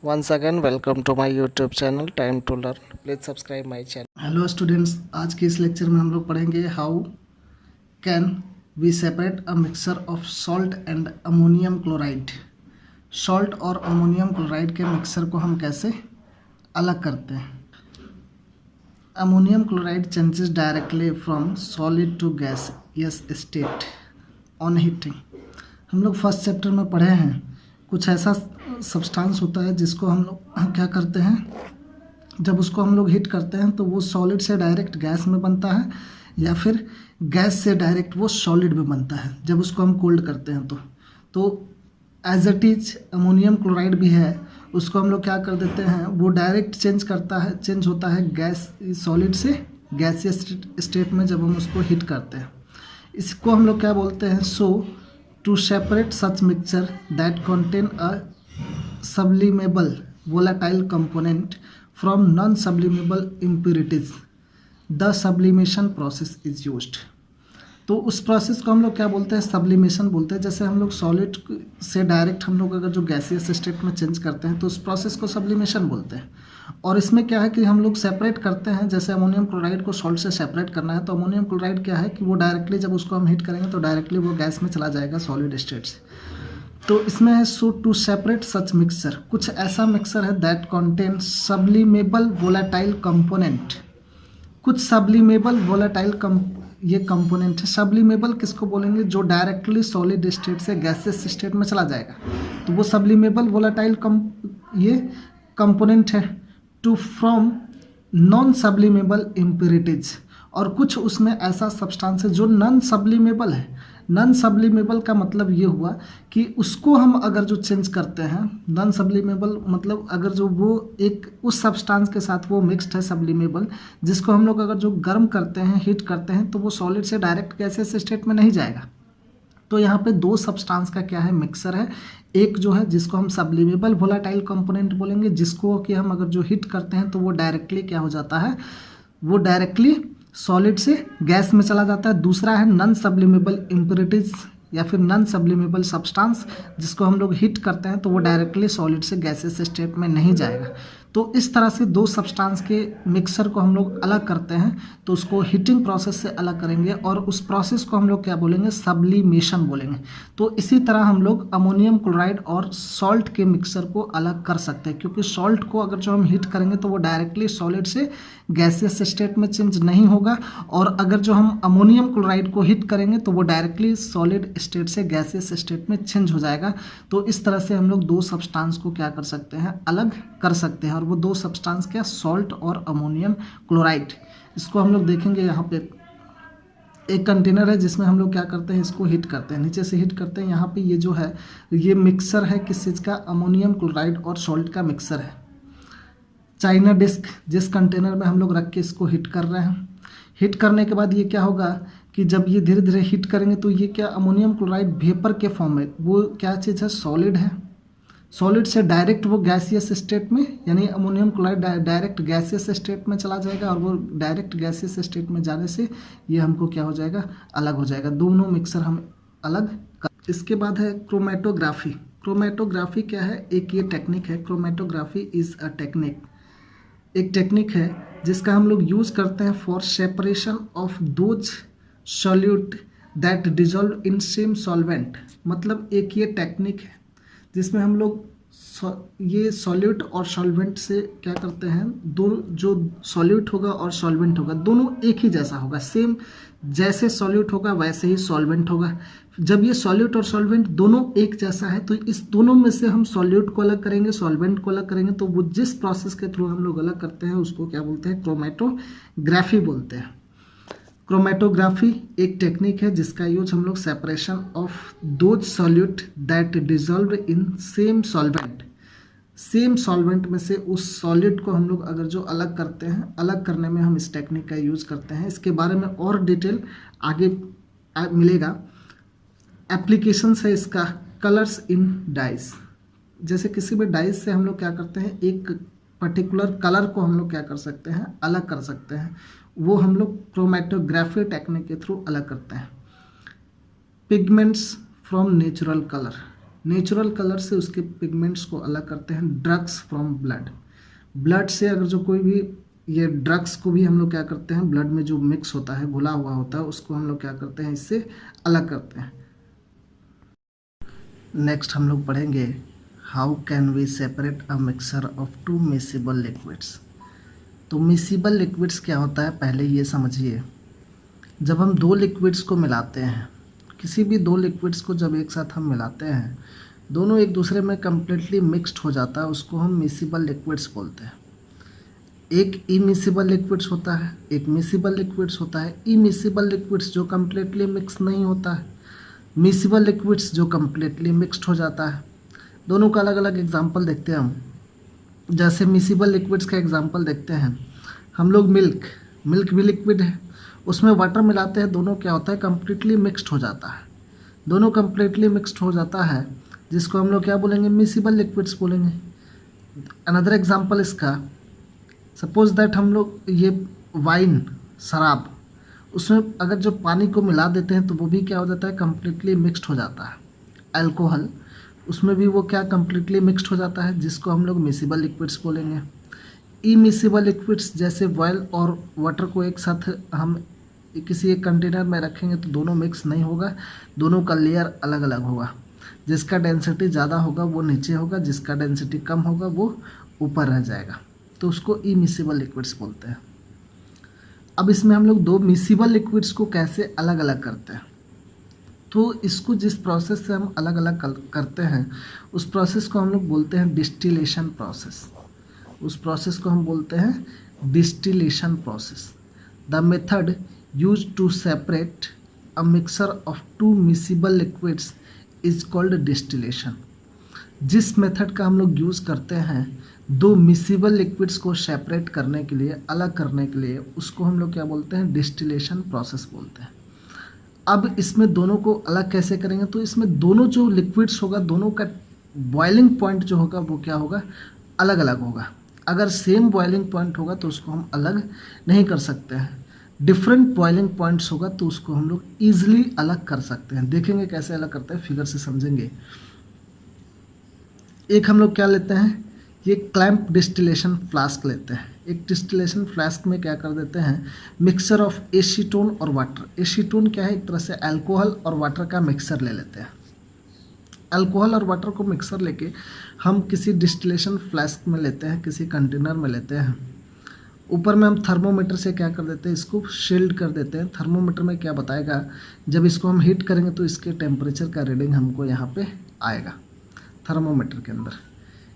Once again, welcome to my YouTube channel Time to Learn. Please subscribe my channel. Hello students, आज के इस lecture में हम लोग पढ़ेंगे how can we separate a mixture of salt and ammonium chloride. Salt और ammonium chloride के mixture को हम कैसे अलग करते हैं। Ammonium chloride changes directly from solid to gaseous state on heating. हम लोग फर्स्ट चैप्टर में पढ़े हैं, कुछ ऐसा सब्सटेंस होता है जिसको हम लोग क्या करते हैं, जब उसको हम लोग हीट करते हैं तो वो सॉलिड से डायरेक्ट गैस में बनता है या फिर गैस से डायरेक्ट वो सॉलिड में बनता है जब उसको हम कोल्ड करते हैं। तो as it is ammonium chloride भी है, उसको हम लोग क्या कर देते हैं, वो डायरेक्ट चेंज होता है गैस सॉलिड से गैसियस स्टेट में जब हम उसको हीट करते हैं। इसको हम लोग क्या बोलते हैं, so to separate such mixture that contain a sublimable volatile component from non-sublimable impurities, the sublimation process is used। तो उस प्रोसेस को हम लोग क्या बोलते हैं, सब्लिमेशन बोलते हैं। जैसे हम लोग सॉलिड से डायरेक्ट हम लोग अगर जो गैसियस स्टेट में चेंज करते हैं तो उस प्रोसेस को सब्लिमेशन बोलते हैं। और इसमें क्या है कि हम लोग सेपरेट करते हैं, जैसे अमोनियम क्लोराइड को सॉल्ट से सेपरेट करना है तो अमोनियम क्लोराइड क्या है कि वो डायरेक्टली जब उसको हम हीट करेंगे तो डायरेक्टली वो गैस में चला जाएगा सॉलिड स्टेट से। तो इसमें है so to separate such mixture, कुछ ऐसा मिक्सचर है that contain sublimable volatile component. कुछ सब्लिमेबल वोलेटाइल ये कंपोनेंट है। सब्लिमेबल किसको बोलेंगे, जो डायरेक्टली सॉलिड स्टेट से गैसेस स्टेट में चला जाएगा तो वो सब्लिमेबल वोलेटाइल ये कंपोनेंट है। To from non sublimable impurities, और कुछ उसमें ऐसा सब्सटेंस है जो नॉन सब्लिमेबल है। नॉन सब्लिमेबल का मतलब ये हुआ कि उसको हम अगर जो चेंज करते हैं, नॉन सब्लिमेबल मतलब अगर जो वो एक उस सब्सटेंस के साथ वो मिक्स्ड है सब्लिमेबल, जिसको हम लोग अगर जो गर्म करते हैं हीट करते हैं तो वो सॉलिड से डायरेक्ट गैसियस स्टेट में नहीं जाएगा। तो यहाँ पे दो सब्सटेंस का क्या है, मिक्सर है। एक जो है जिसको हम सब्लिमेबल वोलेटाइल कंपोनेंट बोलेंगे, जिसको कि हम अगर जो हीट करते हैं तो वो डायरेक्टली क्या हो जाता है, वो डायरेक्टली सॉलिड से गैस में चला जाता है। दूसरा है नॉन सब्लिमेबल इम्प्योरिटीज या फिर नॉन सब्लिमेबल सब्सटेंस, जिसको हम लोग हीट करते हैं तो वो डायरेक्टली सॉलिड से गैसेस स्टेट में नहीं जाएगा। तो इस तरह से दो सब्सटेंस के मिक्सर को हम लोग अलग करते हैं, तो उसको हीटिंग प्रोसेस से अलग करेंगे और उस प्रोसेस को हम लोग क्या बोलेंगे, सब्लिमेशन बोलेंगे। तो इसी तरह हम लोग अमोनियम क्लोराइड और सॉल्ट के मिक्सर को अलग कर सकते हैं, क्योंकि सॉल्ट को अगर जो हम हीट करेंगे तो वो डायरेक्टली सॉलिड से गैसियस स्टेट में चेंज नहीं होगा, और अगर जो हम अमोनियम क्लोराइड को हीट करेंगे तो वो डायरेक्टली सॉलिड स्टेट से गैसियस स्टेट में चेंज हो जाएगा। तो इस तरह से हम लोग दो सब्सटेंस को क्या कर सकते हैं, अलग कर सकते हैं। और वो दो सब्सटेंस क्या, सॉल्ट और अमोनियम क्लोराइड। इसको हम लोग देखेंगे, यहाँ पे एक कंटेनर है जिसमें हम लोग क्या करते हैं, इसको हीट करते हैं, नीचे से हीट करते हैं। यहाँ पे ये जो है ये मिक्सर है किस चीज़ का, अमोनियम क्लोराइड और सॉल्ट का मिक्सर है। चाइना डिस्क जिस कंटेनर में हम लोग रख के इसको हीट कर रहे हैं, हीट करने के बाद ये क्या होगा कि जब ये धीरे धीरे हीट करेंगे तो ये क्या, अमोनियम क्लोराइड वेपर के फॉर्म में, वो क्या चीज़ है, सॉलिड है। सॉलिड से डायरेक्ट वो गैसियस स्टेट में, यानी ammonium chloride direct gaseous state में चला जाएगा, और वो डायरेक्ट गैसियस स्टेट में जाने से ये हमको क्या हो जाएगा, अलग हो जाएगा। दोनों मिक्सर हम अलग कर। इसके बाद है क्रोमेटोग्राफी। क्रोमेटोग्राफी क्या है, एक ये टेक्निक है, क्रोमेटोग्राफी इज़ अ टेक्निक, एक टेक्निक है जिसका हम लोग यूज़ करते हैं for separation of those solute that dissolve in same solvent. मतलब एक ये टेक्निक है जिसमें हम लोग ये सॉल्यूट और सॉल्वेंट से क्या करते हैं, दो जो सॉल्यूट होगा और सॉल्वेंट होगा दोनों एक ही जैसा होगा, सेम जैसे सॉल्यूट होगा वैसे ही सॉल्वेंट होगा। जब ये सॉल्यूट और सॉल्वेंट दोनों एक जैसा है तो इस दोनों में से हम सॉल्यूट को अलग करेंगे, सॉल्वेंट को अलग करेंगे, तो वो जिस प्रोसेस के थ्रू हम लोग अलग करते हैं उसको क्या बोलते हैं, क्रोमेटोग्राफी बोलते हैं। क्रोमेटोग्राफी एक टेक्निक है जिसका यूज हम लोग separation of those solute that dissolve in same solvent, same solvent में से उस सॉलिड को हम लोग अगर जो अलग करते हैं, अलग करने में हम इस टेक्निक का यूज़ करते हैं। इसके बारे में और डिटेल आगे मिलेगा। एप्लीकेशंस है इसका, कलर्स इन डाइस। जैसे किसी भी डाइस से हम लोग क्या करते हैं, एक पर्टिकुलर कलर को हम लोग क्या कर सकते हैं, अलग कर सकते हैं, वो हम लोग क्रोमेटोग्राफी टेक्निक के थ्रू अलग करते हैं। Pigments from natural colour. Natural colour से उसके पिगमेंट्स को अलग करते हैं। ड्रग्स फ्रॉम ब्लड, ब्लड से अगर जो कोई भी ये ड्रग्स को भी हम लोग क्या करते हैं, ब्लड में जो मिक्स होता है, घुला हुआ होता है, उसको हम लोग क्या करते हैं, इससे अलग करते हैं। नेक्स्ट हम लोग पढ़ेंगे how can we separate a mixer of two miscible liquids. तो मिसिबल लिक्विड्स क्या होता है, पहले ये समझिए। जब हम दो लिक्विड्स को मिलाते हैं, किसी भी दो लिक्विड्स को जब एक साथ हम मिलाते हैं, दोनों एक दूसरे में कम्प्लीटली मिक्स्ड हो जाता है, उसको हम मिसिबल लिक्विड्स बोलते हैं। एक इमिसिबल लिक्विड्स होता है, एक मिसिबल लिक्विड्स होता है। इमिसिबल लिक्विड्स जो कम्प्लीटली मिक्स नहीं होता है, मिसिबल लिक्विड्स जो कम्प्लीटली मिक्स्ड हो जाता है। दोनों का अलग अलग एग्जाम्पल देखते हैं हम। जैसे मिसिबल लिक्विड्स का एग्जाम्पल देखते हैं हम लोग, मिल्क भी लिक्विड है, उसमें वाटर मिलाते हैं, दोनों क्या होता है, कम्प्लीटली मिक्स्ड हो जाता है। दोनों कम्प्लीटली मिक्स्ड हो जाता है, जिसको हम लोग क्या बोलेंगे, मिसिबल लिक्विड्स बोलेंगे। अनदर एग्जाम्पल इसका, सपोज दैट हम लोग ये वाइन, शराब, उसमें अगर जो पानी को मिला देते हैं तो वो भी क्या हो जाता है, कम्प्लीटली मिक्स्ड हो जाता है। अल्कोहल, उसमें भी वो क्या कम्प्लीटली मिक्स्ड हो जाता है, जिसको हम लोग मिसिबल लिक्विड्स बोलेंगे। इमिसिबल लिक्विड्स जैसे ऑयल और वाटर को एक साथ हम किसी एक कंटेनर में रखेंगे तो दोनों मिक्स नहीं होगा, दोनों का लेयर अलग अलग होगा। जिसका डेंसिटी ज़्यादा होगा वो नीचे होगा, जिसका डेंसिटी कम होगा वो ऊपर रह जाएगा, तो उसको इमिसिबल लिक्विड्स बोलते हैं। अब इसमें हम लोग दो मिसिबल लिक्विड्स को कैसे अलग अलग करते हैं, तो इसको जिस प्रोसेस से हम अलग अलग करते हैं उस प्रोसेस को हम लोग बोलते हैं डिस्टिलेशन प्रोसेस। उस प्रोसेस को हम बोलते हैं distillation process. The method use to separate a mixer of two miscible liquids is called distillation. जिस मेथड का हम लोग यूज़ करते हैं दो मिसिबल लिक्विड्स को सेपरेट करने के लिए, अलग करने के लिए, उसको हम लोग क्या बोलते हैं, डिस्टिलेशन प्रोसेस बोलते हैं। अब इसमें दोनों को अलग कैसे करेंगे, तो इसमें दोनों जो लिक्विड्स होगा, दोनों का बॉइलिंग पॉइंट जो होगा वो क्या होगा, अलग अलग होगा। अगर सेम बॉइलिंग पॉइंट होगा तो उसको हम अलग नहीं कर सकते हैं। डिफरेंट बॉइलिंग पॉइंट्स होगा तो उसको हम लोग ईजिली अलग कर सकते हैं। देखेंगे कैसे अलग करते हैं, फिगर से समझेंगे। एक हम लोग क्या लेते हैं, ये क्लैंप डिस्टिलेशन फ्लास्क लेते हैं। एक डिस्टिलेशन फ्लास्क में क्या कर देते हैं, मिक्सचर ऑफ एसीटोन और वाटर। एसीटोन क्या है, एक तरह से अल्कोहल और वाटर का मिक्सर ले लेते हैं। अल्कोहल और वाटर को मिक्सर लेके हम किसी डिस्टिलेशन फ्लास्क में लेते हैं, किसी कंटेनर में लेते हैं। ऊपर में हम थर्मोमीटर से क्या कर देते हैं, इसको शील्ड कर देते हैं। थर्मोमीटर में क्या बताएगा, जब इसको हम हीट करेंगे तो इसके टेम्परेचर का रीडिंग हमको यहाँ पे आएगा थर्मोमीटर के अंदर।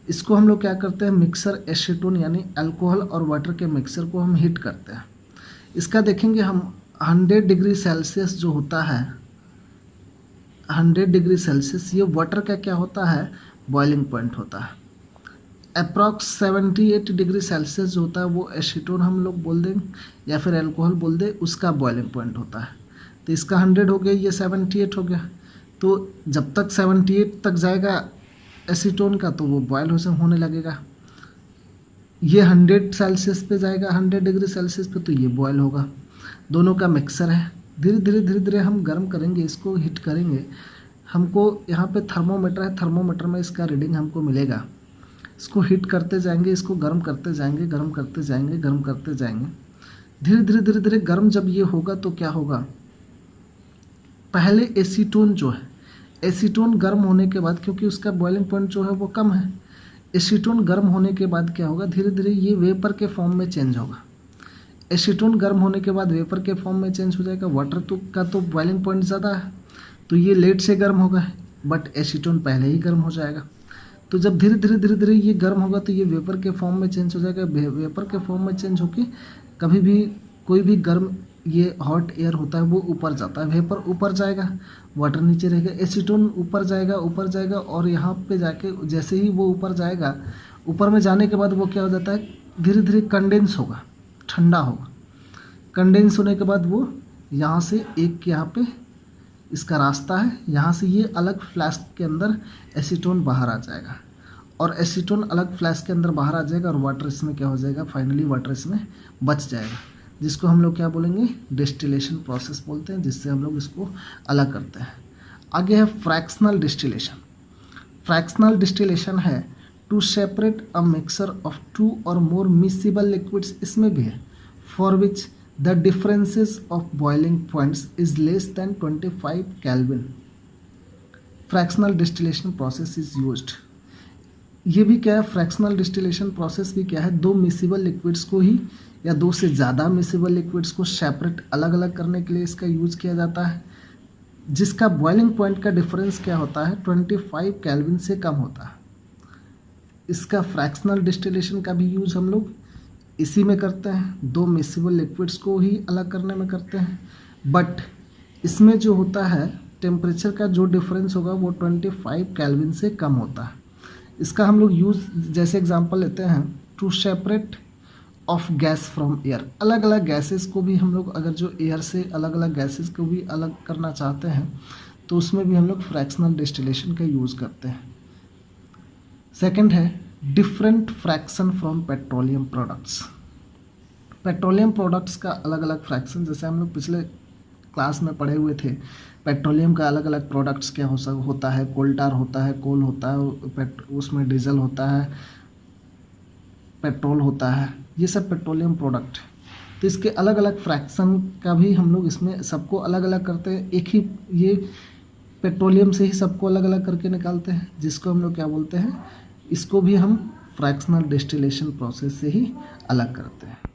इसको हम लोग क्या करते हैं, मिक्सर एसीटोन यानी अल्कोहल और वाटर के मिक्सर को हम हीट करते हैं। इसका देखेंगे हम 100 डिग्री सेल्सियस जो होता है, 100 डिग्री सेल्सियस, ये वाटर का क्या होता है, बॉइलिंग पॉइंट होता है। अप्रॉक्स 78 डिग्री सेल्सियस जो होता है वो एसीटोन हम लोग बोल दें या फिर अल्कोहल बोल दें, उसका बॉइलिंग पॉइंट होता है। तो इसका 100 हो गया, ये 78 हो गया। तो जब तक 78 तक जाएगा एसीटोन का तो वो बॉयल होने लगेगा। ये 100 सेल्सियस पे जाएगा, 100 डिग्री सेल्सियस पे, तो ये बॉयल होगा। दोनों का मिक्सर है। धीरे धीरे हम गर्म करेंगे, इसको हीट करेंगे। हमको यहाँ पे थर्मोमीटर है, थर्मोमीटर में इसका रीडिंग हमको मिलेगा। इसको हीट करते जाएंगे, इसको गर्म करते जाएंगे, गर्म करते जाएंगे, गर्म करते जाएंगे। धीरे धीरे गर्म जब ये होगा तो क्या होगा, पहले एसीटोन जो है, एसीटोन गर्म होने के बाद, क्योंकि उसका बॉइलिंग पॉइंट जो है वो कम है, एसीटोन गर्म होने के बाद क्या होगा, धीरे धीरे ये वेपर के फॉर्म में चेंज होगा। एसीटोन गर्म होने के बाद वेपर के फॉर्म में चेंज हो जाएगा। वाटर का तो बॉइलिंग पॉइंट ज़्यादा है तो ये लेट से गर्म होगा, बट एसीटोन पहले ही गर्म हो जाएगा। तो जब धीरे धीरे ये गर्म होगा तो ये वेपर के फॉर्म में चेंज हो जाएगा। वेपर के फॉर्म में चेंज होके कभी भी कोई भी गर्म ये हॉट एयर होता है वो ऊपर जाता है, वेपर ऊपर जाएगा, वाटर नीचे रहेगा। एसीटोन ऊपर जाएगा और यहाँ पे जाके जैसे ही वो ऊपर जाएगा, ऊपर में जाने के बाद वो क्या हो जाता है, धीरे धीरे कंडेंस होगा, ठंडा होगा। कंडेंस होने के बाद वो यहाँ से एक यहाँ पे इसका रास्ता है, यहाँ से ये अलग फ्लास्क के अंदर एसीटोन बाहर आ जाएगा और एसीटोन अलग फ्लास्क के अंदर बाहर आ जाएगा और वाटर इसमें क्या हो जाएगा, फाइनली वाटर इसमें बच जाएगा, जिसको हम लोग क्या बोलेंगे, डिस्टिलेशन प्रोसेस बोलते हैं, जिससे हम लोग इसको अलग करते हैं। आगे है फ्रैक्शनल डिस्टिलेशन। फ्रैक्शनल डिस्टिलेशन है to separate a mixer of two और मोर मिसिबल लिक्विड्स, इसमें भी है, for which the differences of boiling points is less than 25 kelvin fractional distillation process is used. ये भी क्या है, फ्रैक्शनल डिस्टिलेशन प्रोसेस भी क्या है, दो मिसिबल लिक्विड्स को ही या दो से ज़्यादा मिसिबल लिक्विड्स को सेपरेट अलग अलग करने के लिए इसका यूज किया जाता है, जिसका बॉइलिंग पॉइंट का डिफरेंस क्या होता है 25 केल्विन से कम होता है। इसका फ्रैक्शनल डिस्टिलेशन का भी यूज हम लोग इसी में करते हैं, दो मिसिबल लिक्विड्स को ही अलग करने में करते हैं, बट इसमें जो होता है टेम्परेचर का जो डिफरेंस होगा वो 25 केल्विन से कम होता है। इसका हम लोग यूज़ जैसे एग्जांपल लेते हैं, to separate of gas from air, अलग अलग गैसेस को भी हम लोग अगर जो एयर से अलग अलग गैसेस को भी अलग करना चाहते हैं तो उसमें भी हम लोग फ्रैक्शनल डिस्टिलेशन का यूज़ करते हैं। सेकंड है different fraction from petroleum products. Petroleum products का अलग अलग फ्रैक्शन, जैसे हम लोग पिछले क्लास में पढ़े हुए थे, पेट्रोलियम का अलग अलग प्रोडक्ट्स क्या होता है, कोल टार होता है, कोल होता है, उसमें डीजल होता है, पेट्रोल होता है, ये सब पेट्रोलियम प्रोडक्ट। तो इसके अलग अलग फ्रैक्शन का भी हम लोग इसमें सबको अलग अलग करते हैं, एक ही ये पेट्रोलियम से ही सबको अलग अलग करके निकालते हैं, जिसको हम लोग क्या बोलते हैं, इसको भी हम फ्रैक्शनल डिस्टिलेशन प्रोसेस से ही अलग करते हैं।